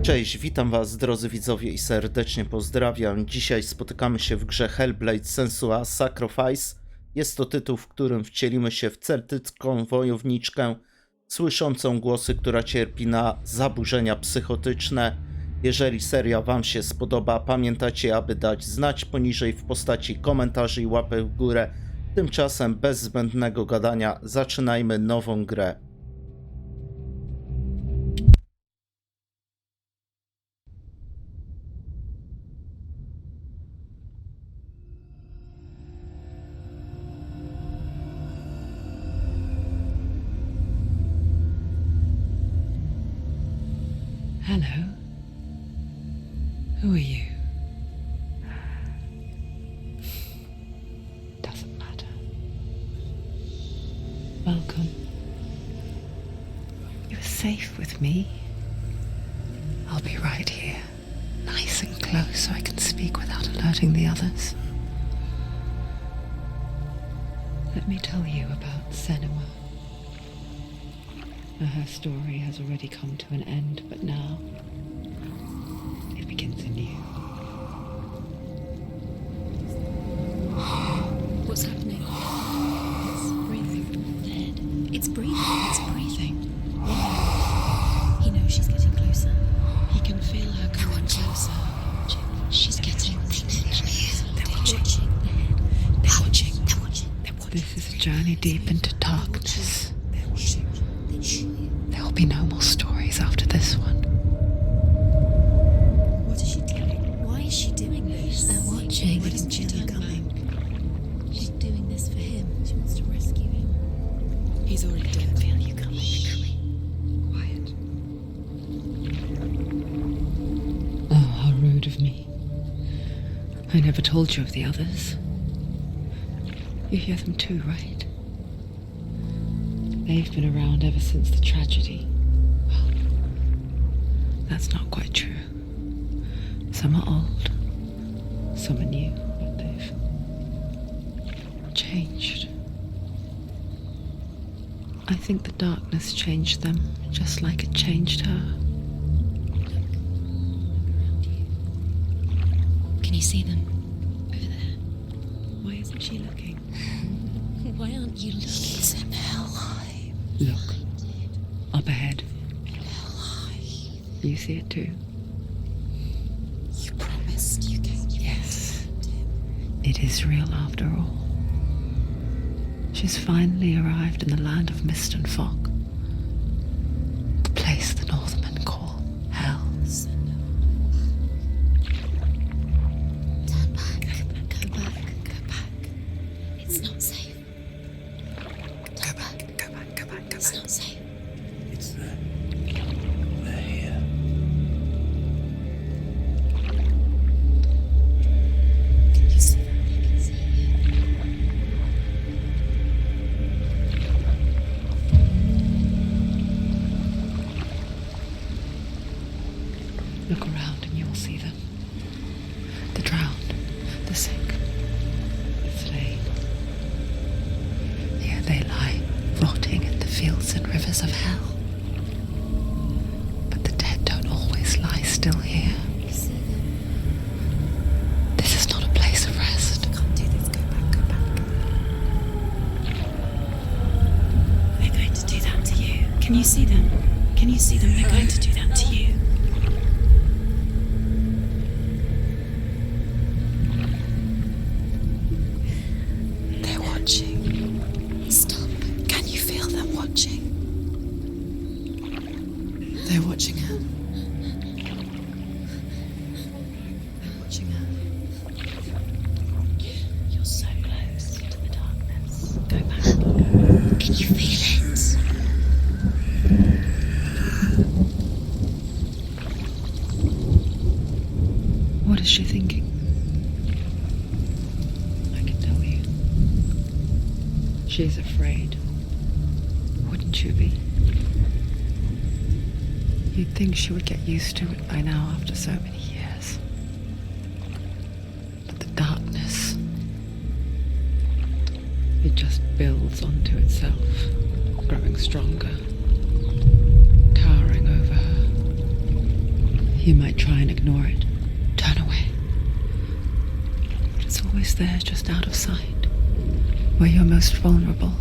Cześć, witam was drodzy widzowie i serdecznie pozdrawiam. Dzisiaj spotykamy się w grze Hellblade Senua Sacrifice. Jest to tytuł, w którym wcielimy się w celtycką wojowniczkę słyszącą głosy, która cierpi na zaburzenia psychotyczne. Jeżeli seria wam się spodoba, pamiętajcie, aby dać znać poniżej w postaci komentarzy i łapek w górę. Tymczasem bez zbędnego gadania zaczynajmy nową grę. Hello. Who are you? Doesn't matter. Welcome. You're safe with me. I'll be right here, nice and close so I can speak without alerting the others. Let me tell you about Senua. Her story has already come to an end, but now it begins anew. What's happening? It's breathing. The head. It's breathing. It's breathing. He knows she's getting closer. He can feel her coming closer. She's getting closer. They're watching. The head. They're watching. They're watching. They're watching. This is a journey deep into darkness. They're watching. There will be no more stories after this one. What is she doing? Why is she doing this? They're watching. Why doesn't she turn back? She's doing this for him. She wants to rescue him. He's already dead. I feel you coming. Quiet. Oh, how rude of me. I never told you of the others. You hear them too, right? They've been around ever since the tragedy. Well, that's not quite true. Some are old, some are new, but they've changed. I think the darkness changed them, just like it changed her. Can you see them? Over there. Why isn't she looking? Why aren't you looking? He's in hell. Look, up ahead. You see it too? You promised you came. Yes. It is real after all. She's finally arrived in the land of mist and fog. The place the Northmen call hell. Turn back. Go back. Go back. It's not safe. Go back, go back, go back, go It's back. not safe. It's there. They're here. Can you see them? I can see you. Look around and you'll see them. The drowned, the sick, the slain. Here they lie, rotting in the fields and rivers of hell. But the dead don't always lie still here. You see them. This is not a place of rest. You can't do this. Go back. Go back. They're going to do that to you. Can you see them? Can you see them? They're going to do that to you. They're watching. Stop. Can you feel them watching? They're watching her. They're watching her. You're so close to the darkness. Go back. Can you feel it? What is she thinking? I can tell you. She's afraid. Wouldn't you be? You'd think she would get used to it by now after so many years. But the darkness, it just builds onto itself, growing stronger, towering over her. You might try and ignore it, turn away. But it's always there, just out of sight, where you're most vulnerable.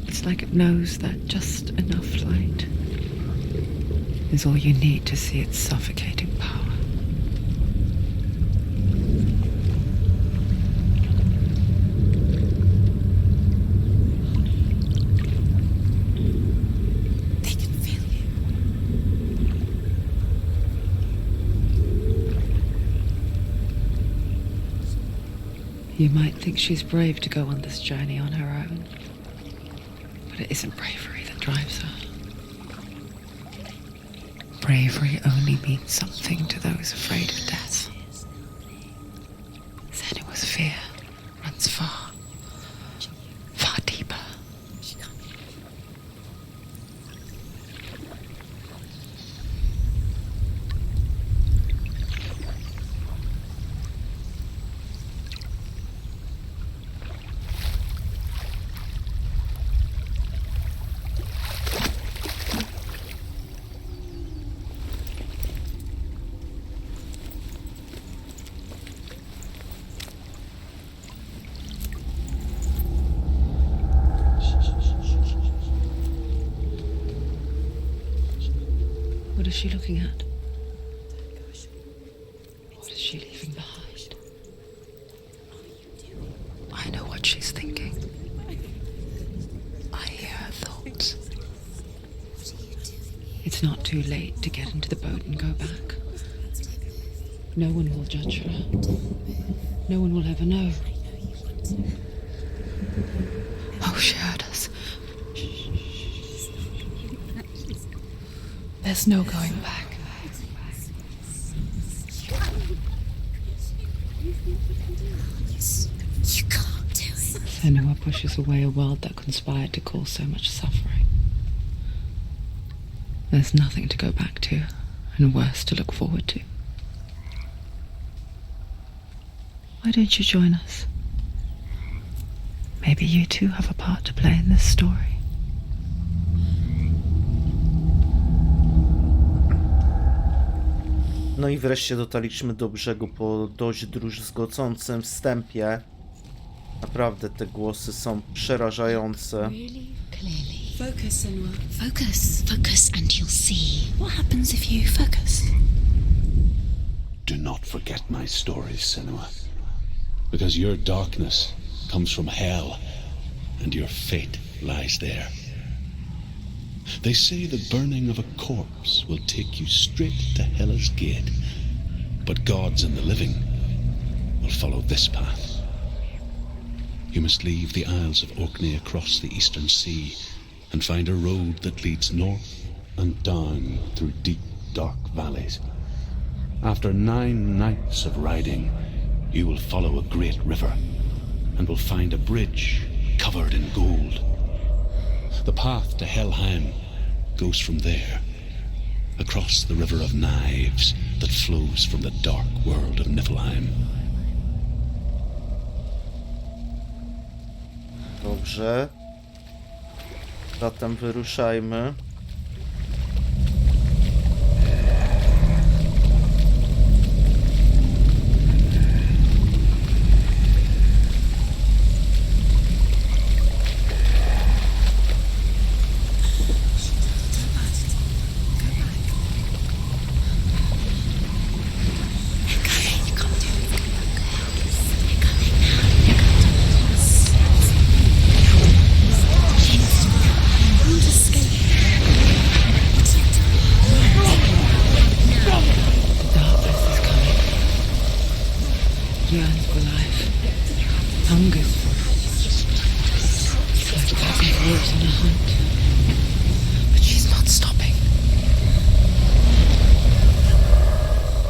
It's like it knows that just enough light is all you need to see its suffocating power. They can feel you. You might think she's brave to go on this journey on her own, but it isn't bravery that drives her. Bravery only means something to those afraid of death. Senua's fear runs far, far deeper. What is she looking at? What is she leaving behind? I know what she's thinking. I hear her thoughts. It's not too late to get into the boat and go back. No one will judge her. No one will ever know. Oh, she heard us. There's no going back. You can't do it. Senua pushes away a world that conspired to cause so much suffering. There's nothing to go back to, and worse to look forward to. Why don't you join us? Maybe you too have a part to play in this story. No i wreszcie dotarliśmy do brzegu po dość druzgocącym wstępie. Naprawdę te głosy są przerażające. Really clearly. Focus, Senua. Focus. Focus and you'll see. What happens if you focus? Do not forget my stories, Senua. Because your darkness comes from hell, and your fate lies there. They say the burning of a corpse will take you straight to Hela's gate, but gods and the living will follow this path. You must leave the Isles of Orkney across the eastern sea and find a road that leads north and down through deep, dark valleys. After 9 nights of riding, you will follow a great river and will find a bridge covered in gold. The path to Helheim goes from there, across the river of knives that flows from the dark world of Niflheim. Dobrze. Zatem wyruszajmy. Yearns for life, hungers for it. It's like back and forth on a hunt. But she's not stopping.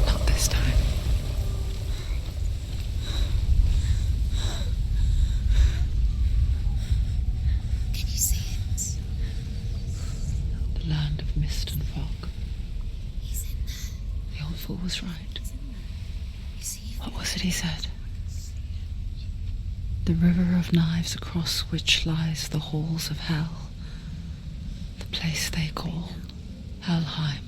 Not this time. Can you see it? The land of mist and fog. He's in there. The old fool was right. You see him? What was it he said? The river of knives across which lies the halls of hell. The place they call Helheim.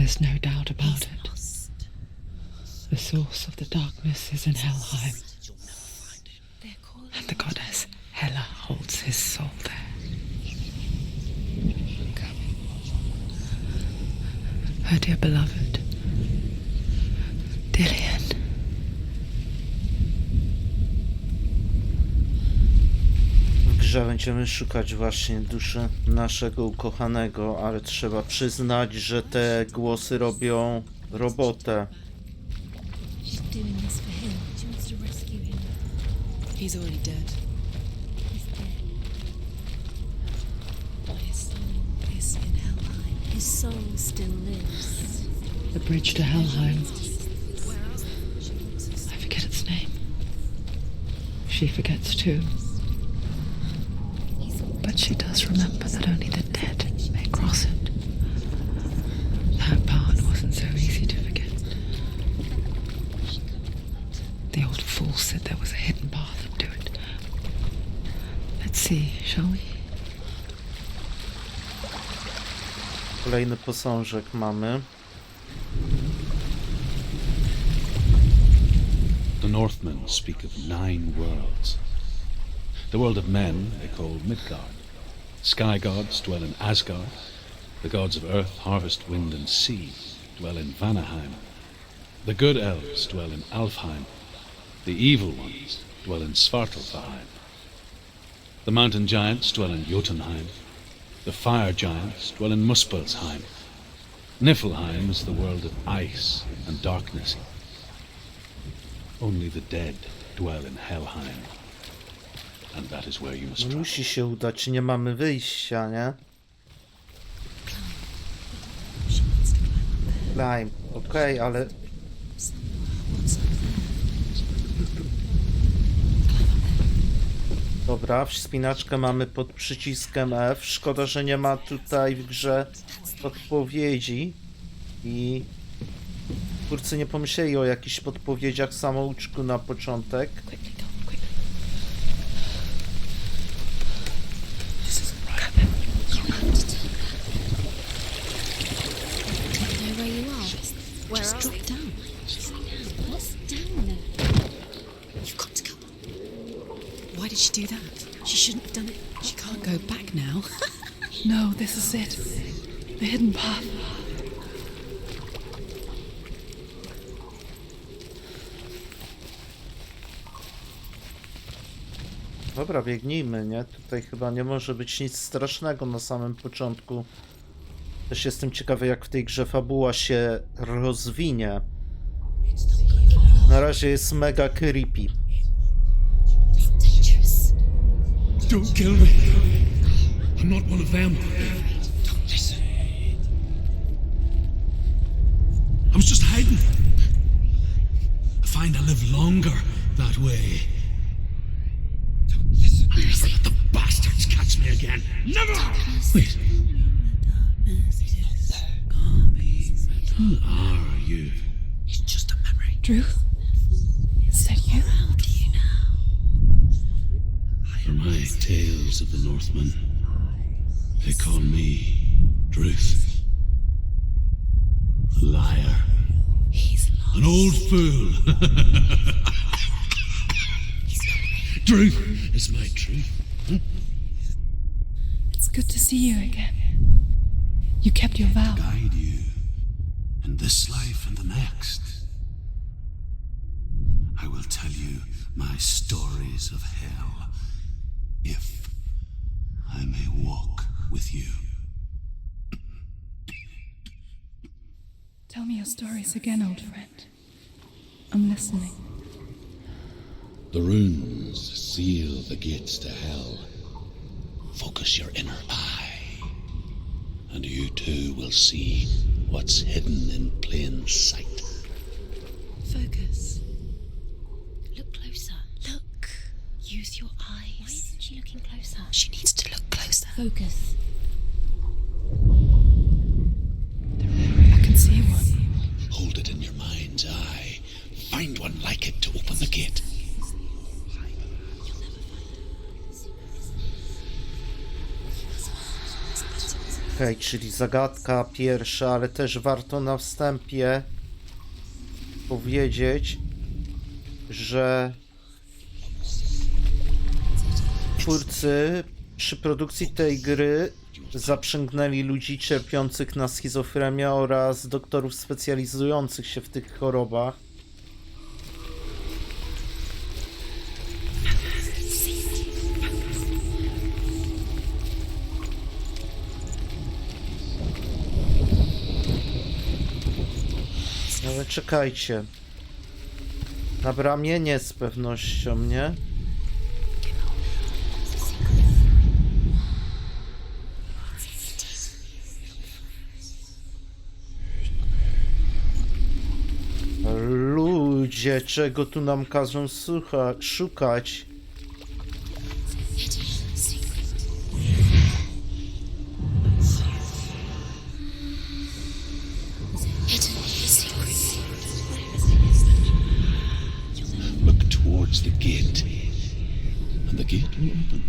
There's no doubt about it. The source of the darkness is in Helheim, and the goddess Hela holds his soul there. Her dear beloved, Dillian. W grze będziemy szukać właśnie duszy naszego ukochanego, ale trzeba przyznać, że te głosy robią robotę. She's doing this for him. She wants to rescue him. He's already dead. He's dead. But his soul is in Helheim. His soul still lives. The bridge to Helheim. I forget its name. She forgets too. But she does remember that only the dead may cross it. That part wasn't so easy to forget. The old fool said there was a hidden path to it. Let's see, shall we? Kolejny posążek mamy. The Northmen speak of 9 worlds. The world of men they call Midgard. Sky gods dwell in Asgard. The gods of earth, harvest, wind and sea dwell in Vanaheim. The good elves dwell in Alfheim. The evil ones dwell in Svartalfheim. The mountain giants dwell in Jotunheim. The fire giants dwell in Muspelheim. Niflheim is the world of ice and darkness. Only the dead dwell in Helheim. And that is where you must travel. Musi się udać, nie mamy wyjścia, nie? Climb, okej, ale... Dobra, wspinaczkę mamy pod przyciskiem F. Szkoda, że nie ma tutaj w grze podpowiedzi. I... twórcy nie pomyśleli o jakichś podpowiedziach samouczku na początek. Just drop down. What's down there? You've got to come. Why did she do that? She shouldn't have done it. She can't go back now. No, this is it. The hidden path. Dobra, biegnijmy, nie? Tutaj chyba nie może być nic strasznego na samym początku. Też jestem ciekawy, jak w tej grze fabuła się rozwinie. Na razie jest mega creepy. Don't kill me. I'm not one of them. Don't listen. I was just hiding. I find I live longer that way. Don't listen. I'll never let the bastards catch me again. Never! Wait. Who are you? It's just a memory. Drew? Is that you? Proud of you now. For my tales of the Northmen, they call me Druth. A liar. He's lost. An old fool. Truth is my truth. It's good to see you again. You kept your vow. Guide you in this life and the next. I will tell you my stories of hell, if I may walk with you. Tell me your stories again, old friend. I'm listening. The runes seal the gates to hell. Focus your inner eye, and you too will see what's hidden in plain sight. Focus. Look closer. Look. Use your eyes. Why isn't she looking closer? She needs to look closer. Focus. I can see one. Hold it in your mind's eye. Find one like it to open the gate. Okej, czyli zagadka pierwsza, ale też warto na wstępie powiedzieć, że twórcy przy produkcji tej gry zaprzęgnęli ludzi cierpiących na schizofrenię oraz doktorów specjalizujących się w tych chorobach. Ale czekajcie. Na bramie nie z pewnością, nie? Ludzie, czego tu nam każą szukać? Look towards the gate, and the gate will open.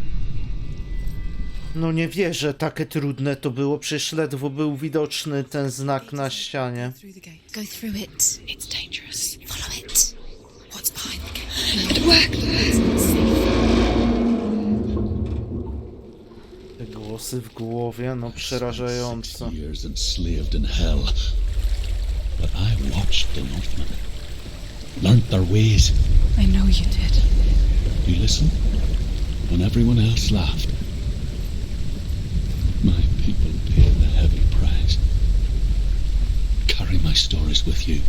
No nie wierzę, takie trudne to było, przecież ledwo był widoczny ten znak na ścianie. Through the gate. Go through it. It's dangerous. Follow it. What's behind the gate? It worked. Te głosy w głowie, no przerażające. 6 years enslaved in hell. But I watched the Northmen, learnt their ways. I know you did. You listened when everyone else laughed. My people paid the heavy price. Carry my stories with you,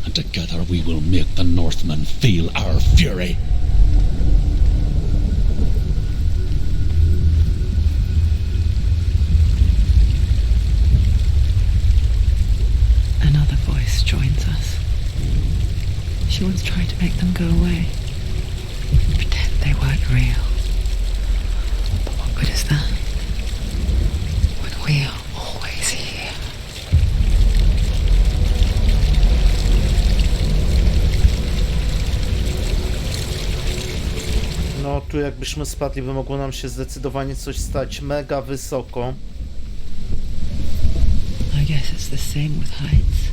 and together we will make the Northmen feel our fury. Another voice joins us. She once tried to make them go away. Pretend they weren't real. But what good is that? When we are always here. No tu jakbyśmy spadli, by mogło nam się zdecydowanie coś stać mega wysoko. I guess it's the same with heights.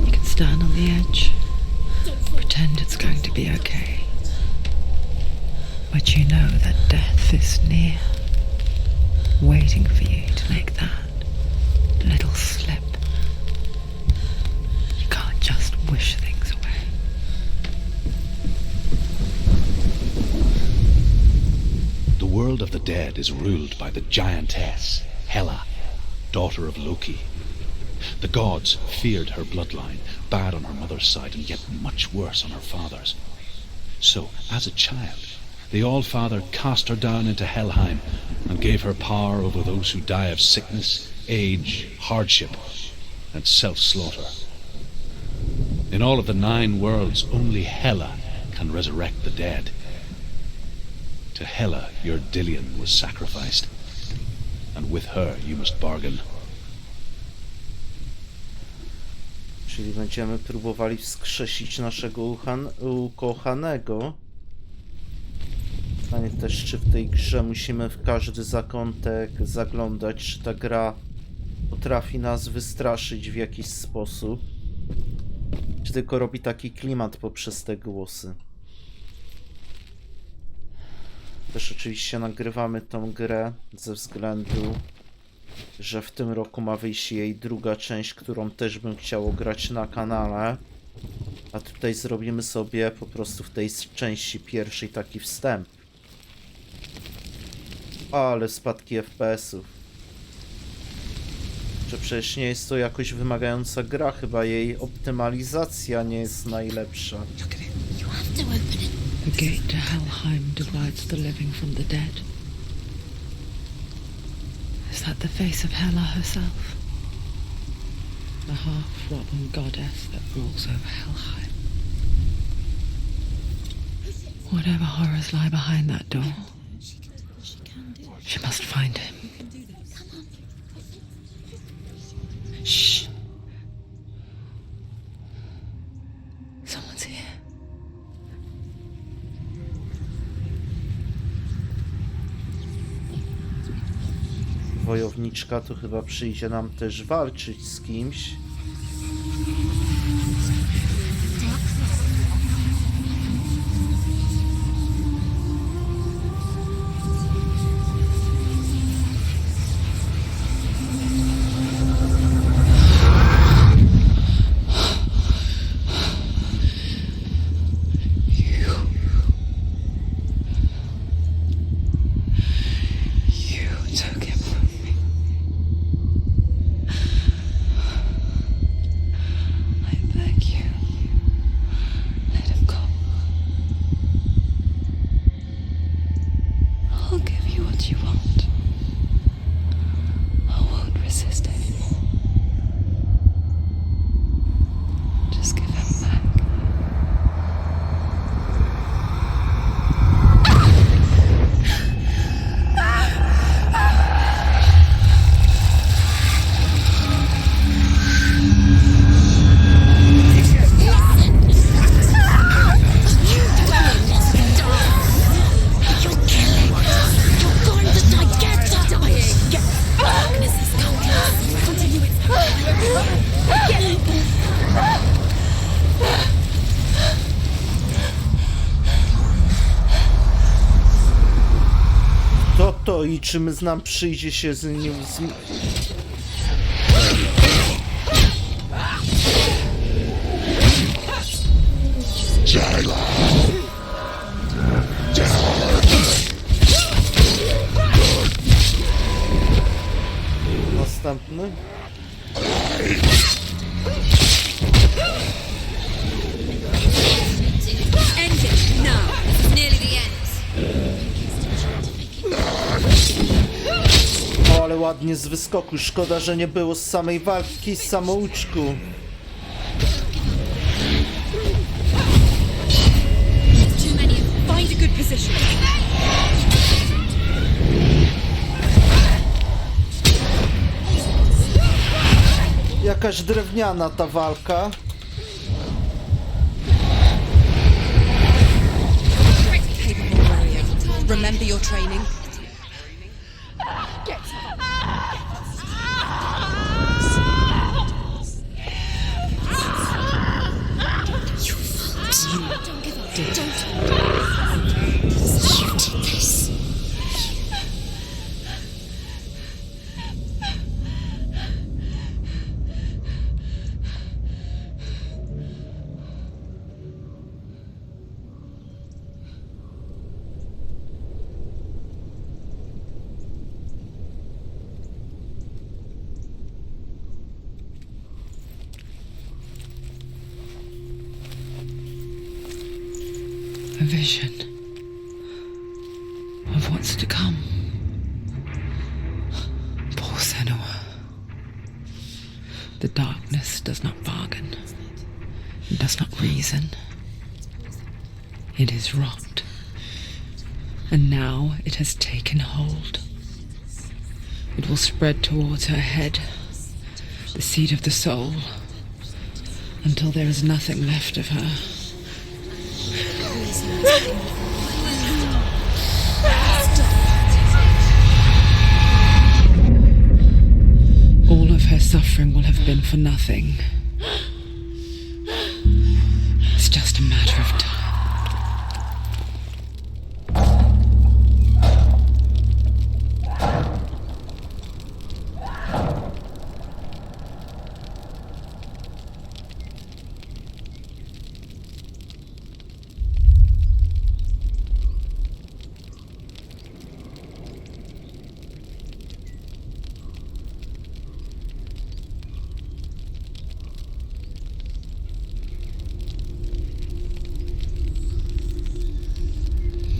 You can stand on the edge, pretend it's going to be okay. But you know that death is near, waiting for you to make that little slip. You can't just wish things away. The world of the dead is ruled by the giantess, Hela, daughter of Loki. The gods feared her bloodline, bad on her mother's side and yet much worse on her father's. So, as a child, the All-Father cast her down into Helheim and gave her power over those who die of sickness, age, hardship, and self-slaughter. In all of the 9 worlds, only Hela can resurrect the dead. To Hela, your Dillion was sacrificed, and with her you must bargain. Czyli będziemy próbowali wskrzesić naszego ukochanego. Pytanie też, czy w tej grze musimy w każdy zakątek zaglądać, czy ta gra potrafi nas wystraszyć w jakiś sposób, czy tylko robi taki klimat poprzez te głosy. Też oczywiście nagrywamy tą grę ze względu, że w tym roku ma wyjść jej druga część, którą też bym chciał grać na kanale. A tutaj zrobimy sobie po prostu w tej części pierwszej taki wstęp. Ale spadki FPS-ów. Że przecież nie jest to jakoś wymagająca gra, chyba jej optymalizacja nie jest najlepsza. You have to open it. The gate to Helheim divides the living from the dead. Is that the face of Hela herself? The half-rotten goddess that rules over Helheim. Whatever horrors lie behind that door, she must find him. Shh. Someone's here. wojowniczka, to chyba przyjdzie nam też walczyć z kimś. I czy nam przyjdzie się z nim następny? End it now. It's nearly the end. O, ale ładnie z wyskoku. Szkoda, że nie było z samej walki z samouczku. Too many. Find a good position. Jakaś drewniana ta walka. Capable warrior. Remember your training. A vision of what's to come. Poor Senua. The darkness does not bargain, does not reason. It is wrought, and now it has taken hold. It will spread towards her head, the seat of the soul, until there is nothing left of her. All of her suffering will have been for nothing. It's just a matter of time.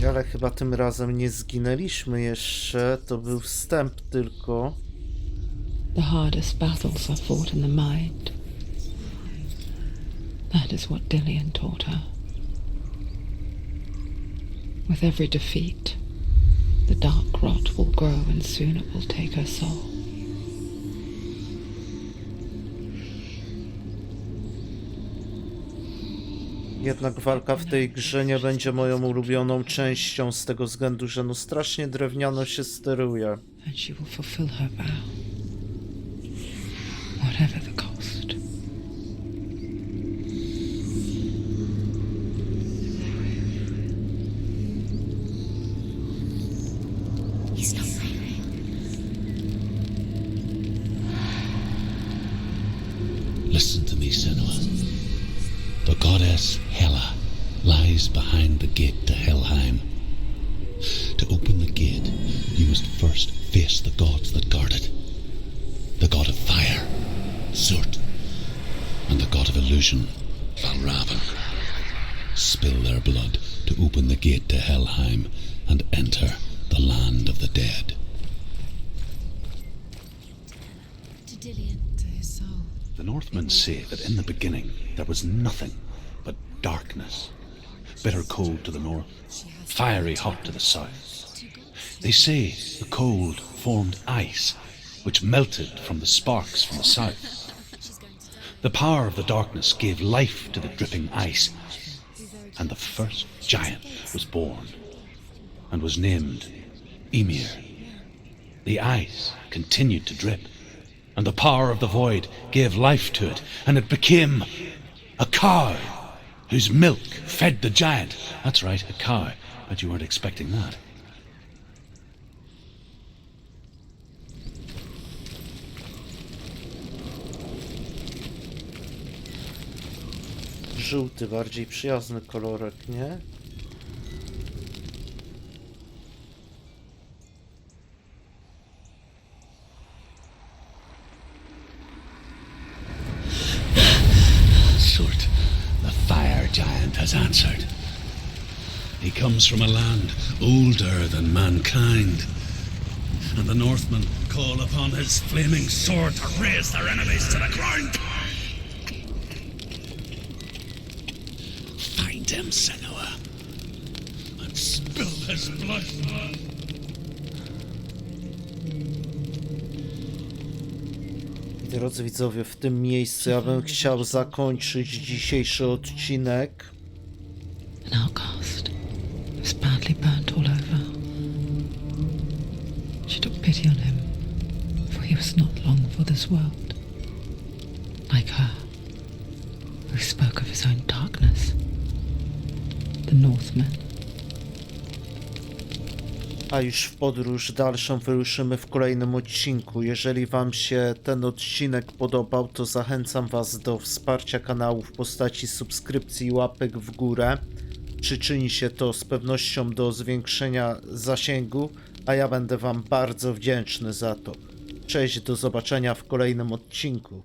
Ale chyba tym razem nie zginęliśmy jeszcze, to był wstęp tylko. The hardest battles are fought in the mind. That is what Dillian taught her. With every defeat, the dark rot will grow and soon it will take her soul. Jednak walka w tej grze nie będzie moją ulubioną częścią z tego względu, że no strasznie drewniano się steruje. and she will fulfill her vow, whatever the cost. He's not moving. Listen to me, Senua. The goddess Hela lies behind the gate to Helheim. To open the gate, you must first face the gods that guard it. The god of fire, Surt, and the god of illusion, Valravan. Spill their blood to open the gate to Helheim and enter the land of the dead. To Dillian. To his soul. The Northmen say that in the beginning there was nothing but darkness. Bitter cold to the north, fiery hot to the south. They say the cold formed ice, which melted from the sparks from the south. The power of the darkness gave life to the dripping ice, and the first giant was born, and was named Ymir. The ice continued to drip, and the power of the void gave life to it, and it became a cow, whose milk fed the giant. That's right, a cow. Bet you weren't expecting that. Żółty, bardziej przyjazny kolorek, nie? Surt, the fire giant, has answered. He comes from a land older than mankind, and the Northmen call upon his flaming sword to raze their enemies to the ground. Find him, Senua, and spill his blood. Drodzy widzowie, w tym miejscu ja bym chciał zakończyć dzisiejszy odcinek. An outcast, was badly burnt all over. She took pity on him, for he was not long for this world. Like her, who spoke of his own darkness. The Northmen. A już w podróż dalszą wyruszymy w kolejnym odcinku. Jeżeli wam się ten odcinek podobał, to zachęcam was do wsparcia kanału w postaci subskrypcji i łapek w górę. Przyczyni się to z pewnością do zwiększenia zasięgu, a ja będę wam bardzo wdzięczny za to. Cześć, do zobaczenia w kolejnym odcinku.